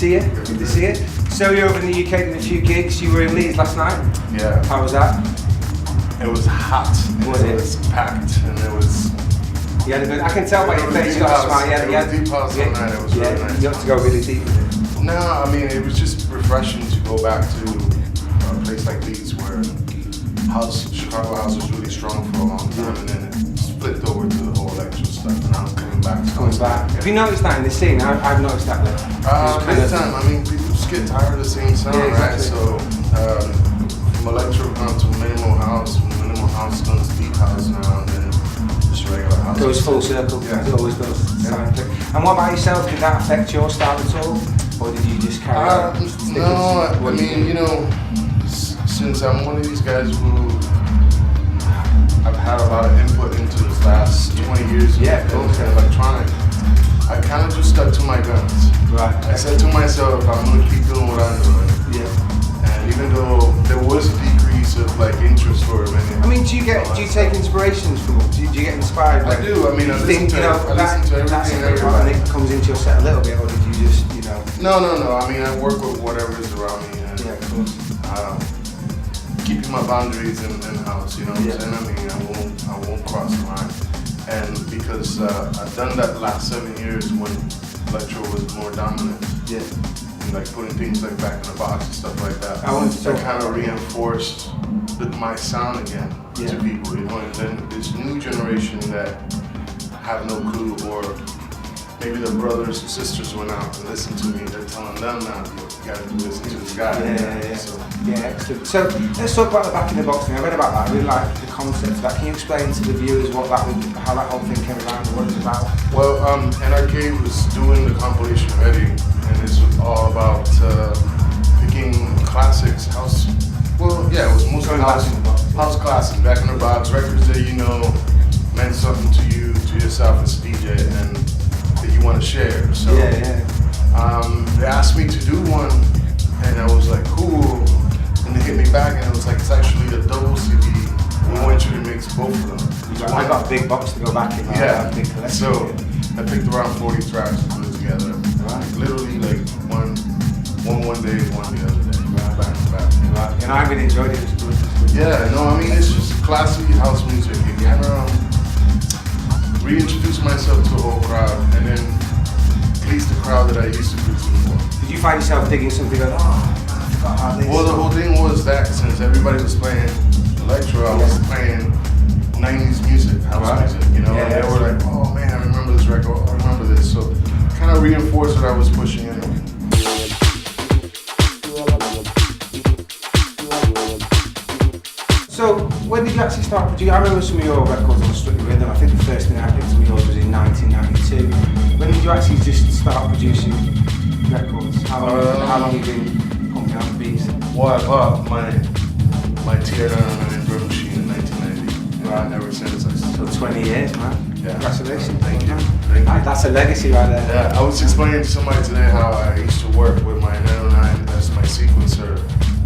see you. Good to see you. So you're over in the UK doing a few gigs. You were in Leeds last night. Yeah. How was that? It was hot. It was packed, and it was. You had a good. I can tell by your face. You got a smile. Yeah, deep house all night. It was really nice. You have to go really deep with it. No, I mean it was just refreshing to go back to a place like Leeds where Chicago house was really strong for a long time, and then it flipped over to the whole electro stuff, and now I'm coming back. Yeah. Have you noticed that in the scene? I've noticed that. Big time. I mean, people just get tired of the same sound, right? So from electro gone to minimal house, from minimal house goes to deep house now, and then just regular house. Goes full circle. Yeah. It always does. Yeah. And what about yourself? Did that affect your style at all, or did you just carry on? No, I mean, you know, since I'm one of these guys who I've had a lot of input into this last 20 years in electronic, I kind of just stuck to my guns. Right. I said to myself, I'm going to keep doing what I'm doing. Yeah. And even though there was a decrease of like interest for a minute. I mean, do you take inspirations from them? Do you get inspired? I do. I mean, I listen to everything. That's and it comes into your set a little bit, or did you just, you know? No. I mean, I work with whatever is around me. And, yeah, of course. Keeping my boundaries in house, you know what I'm saying? I mean, I won't cross the line. And because I've done that last 7 years when electro was more dominant. Yeah. And like putting things like back in the box and stuff like that. That kind of reinforced my sound again to people, you know. And then this new generation that have no clue, or maybe their brothers and sisters went out and listened to me. They're telling them now, you gotta listen to this guy. Yeah, excellent. So let's talk about the back in the box thing. I read about that. I really like the concept of that. Can you explain to the viewers how that whole thing came around and what it's about? Well, NRK was doing the compilation of Eddie, and it's all about picking classics, house. Well, yeah, it was mostly house classics, back in the box, records that you know meant something to you, to yourself as a DJ, and that you want to share. So they asked me to do one, and I was like, cool. And they hit me back, and it was like, it's actually a double CD. We want you to mix both of them. I got a big box to go back in. Big collection. So I picked around 40 tracks to put it together. Right. Literally like one day, one the other day. Back to back. Right. And I really enjoyed it. It was good. Yeah, no, I mean, it's just classic house music. Again, reintroduce myself to a whole crowd, and then please the crowd that I used to produce before. Did you find yourself digging something like, well, the whole thing was that since everybody was playing electro, I was playing 90s music, house music, you know, and they were like, oh man, I remember this record, I remember this, so kind of reinforced what I was pushing anyway. So, when did you actually start producing? I remember some of your records on Strictly Rhythm. I think the first thing I picked from yours was in 1992. When did you actually just start producing records? How long have you been pumping out beats? Well, I bought my TR-909 drum machine in 1990. Right. And ever since I So 20 years, man. Yeah. Congratulations. Thank you. That's a legacy right there. Yeah, I was explaining to somebody today how I used to work with my 909 as my sequencer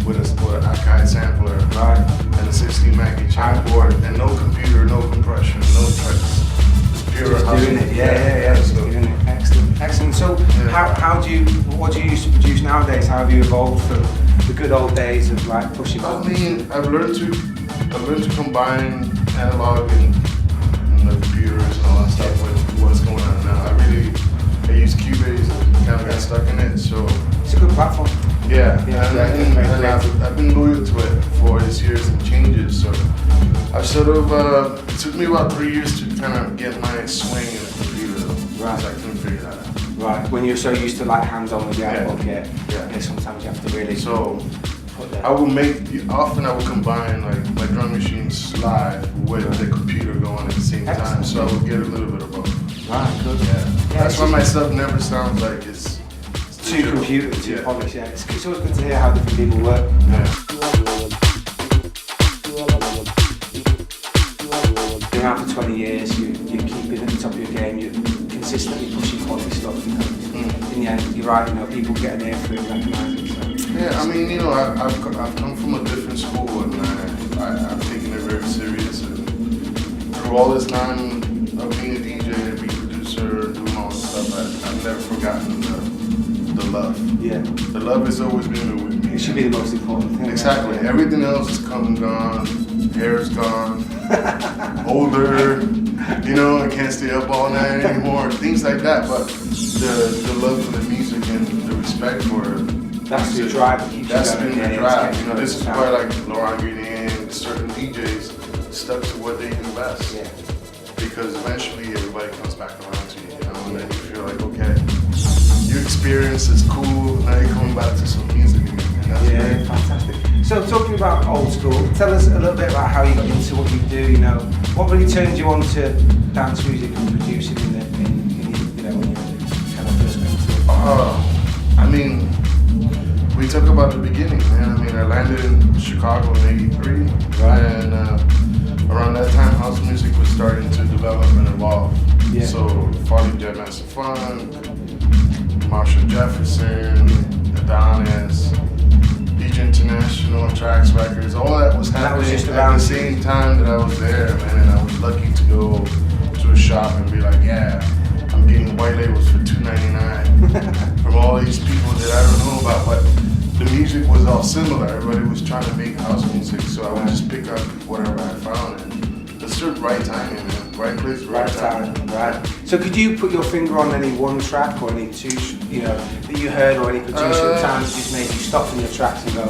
with an Akai sampler, and a 16 Mackie channel board, and no computer, no compression, no tracks. Just pure house. Doing it, yeah. So, doing it. Excellent. So, what do you used to produce nowadays? How have you evolved from the good old days of like pushing? I mean, I've learned to combine analog and the computers and all that stuff with what's going on now. I use Cubase and kind of got stuck in it, so it's a good platform. Yeah, and I've been loyal to it for its years and changes. So I've sort of it took me about 3 years to kind of get my swing in the computer, because I couldn't figure that out. Right, when you're so used to like hands-on with the iPod, sometimes you have to really. So I would combine like my drum machines live with the computer going at the same time, so I would get a little bit of both. Right, good. Yeah, that's why my stuff never sounds like it's too computer, too polished. Yeah, it's always good to hear how different people work. You're around for 20 years. You keep it at the top of your game. You're consistently pushing quality stuff. You know, in the end, you're right. You know, people get an ear for it, recognise it. So. Yeah, I mean, you know, I've come from a different school, and I've taken it very serious. And through all this time of being a DJ, being a producer, doing all this stuff, I've never forgotten the love. Yeah. The love has always been with me. It should be the most important thing. Exactly. Right? Everything else is come and gone. Hair's gone. Older. You know, I can't stay up all night anymore. Things like that. But the love for the music and the respect for it. That's your drive. That's been the drive. You know, this is why like Laurent and certain DJs stuck to what they do best. Yeah. Because eventually everybody comes back around to you, you know, and then you feel like, okay, your experience is cool, now you're coming back to some music again. And that's great. Fantastic. So talking about old school, tell us a little bit about how you got into what you do, you know, what really turned you on to dance music and producing in you know, when you kind of first went into it? I mean, we talk about the beginning, man. I mean, I landed in Chicago in '83, right. And around that time, house music was starting to develop and evolve. Yeah. So, Farley Mistress De Funk, Marshall Jefferson, Adonis, DJ International, Trax Records, all that was happening was just at around the same time that I was there, man. And I was lucky to go to a shop and be like, yeah, I'm getting white labels for $2.99 from all these people that I don't know about, but the music was all similar. Everybody was trying to make house music, so I would just pick up whatever I found. And it's the right timing, man. Right place, right time. Right. So could you put your finger on any one track or any two, you know, that you heard, or any producer at the time that just made you stop in your tracks and go?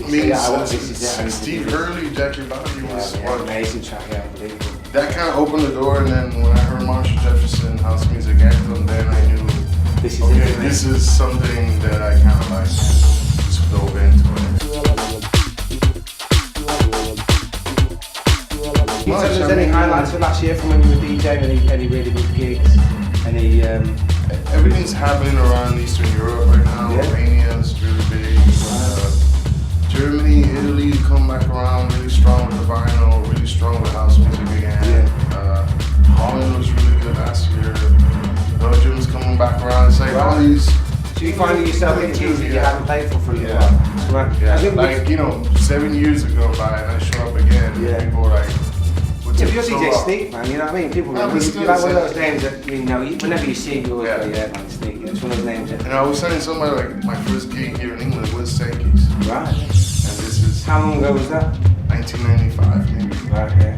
I mean, yeah, Steve Hurley, Jackie Bobby was one. Amazing track, yeah, unbelievable. That kind of opened the door, and then when I heard Marshall Jefferson house music anthem, then I knew, this is something that I kind of like. Just dove into it. Can you tell us any highlights of last year from when you were DJing? Any really good gigs? Any? Everything's happening around Eastern Europe right now. Yeah. Romania's really big. Germany, Italy come back around really strong with the vinyl, really strong with house music again. Yeah. Holland was really good last year. Belgium's coming back around. It's like all these. So you finding yourself in gigs that you haven't played for a little while? Yeah. I think like, you know, 7 years ago by and I show up again. Yeah. People are like, if you're DJ Sneak, man, you know what I mean? People you're like one of those names that, you know, whenever you see it, you always go, yeah, man, Sneak. It's one of those names that... And I was telling somebody, like, my first gig here in England was Sankey's. Right. And this is... How long ago was that? 1995, maybe. Right, yeah.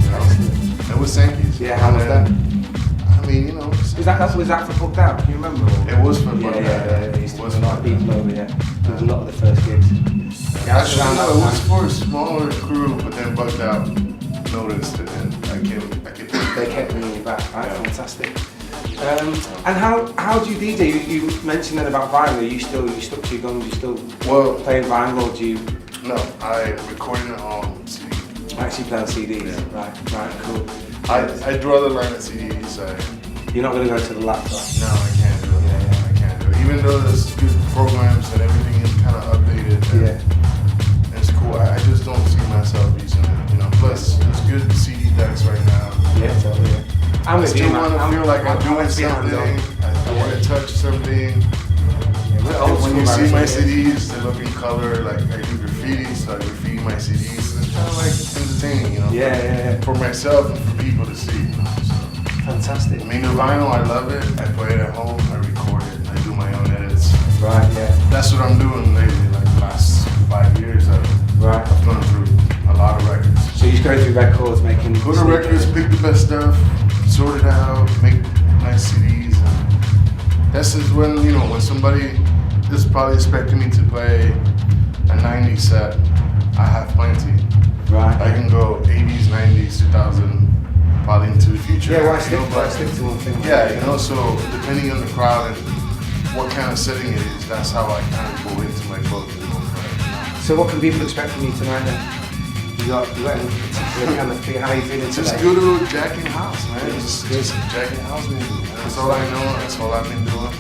You know? It was Sankey's. Yeah, how was that? I mean, you know... Was that for Booked Out? Can you remember? It was for Booked Out. Yeah. There used to be a lot of people over there. There was a lot of the first gigs. Actually, no, it was for a smaller crew, but then Booked Out noticed it, and they kept bringing you back. Right, yeah. Fantastic. And how do you DJ? You mentioned then about vinyl. Are you stuck to your guns? You still playing vinyl, or do you? No, I recorded it on CD. Actually play on CDs. Yeah. Right, cool. I draw the line at CDs. You're not going to go to the laptop. No, I can't do it. Yeah, I can't do it. Even though there's good programs and everything is kind of updated. Yeah. It's cool. I just don't see myself using it. You know. Plus, there's good CD decks right now. Yeah, totally. I still want to feel like I'm doing something. I want to touch something. When you see my CDs, they look in color. Like I do graffiti, so I graffiti my CDs. It's kind of like entertaining, you know. Yeah. For myself and for people to see. You know, so. Fantastic. I mean, the vinyl, I love it. I play it at home. I record it. I do my own edits. Right. Yeah. That's what I'm doing lately. Like the last 5 years, I've gone through a lot of records. So you just go through records, making. Go to records, pick the best stuff, sort it out, make nice CDs. And this is when, you know, when somebody is probably expecting me to play a 90s set, I have plenty. Right. I can go 80s, 90s, 2000, probably into the future. Yeah, why stick to one thing? Yeah, you know, so depending on the crowd and what kind of setting it is, that's how I kind of go into my book. So what can people expect from you tonight then? You got any particular kind of thing, how you feeling today? Just good old jacking house, man. Just jacking house music. That's all I know, that's all I've been doing.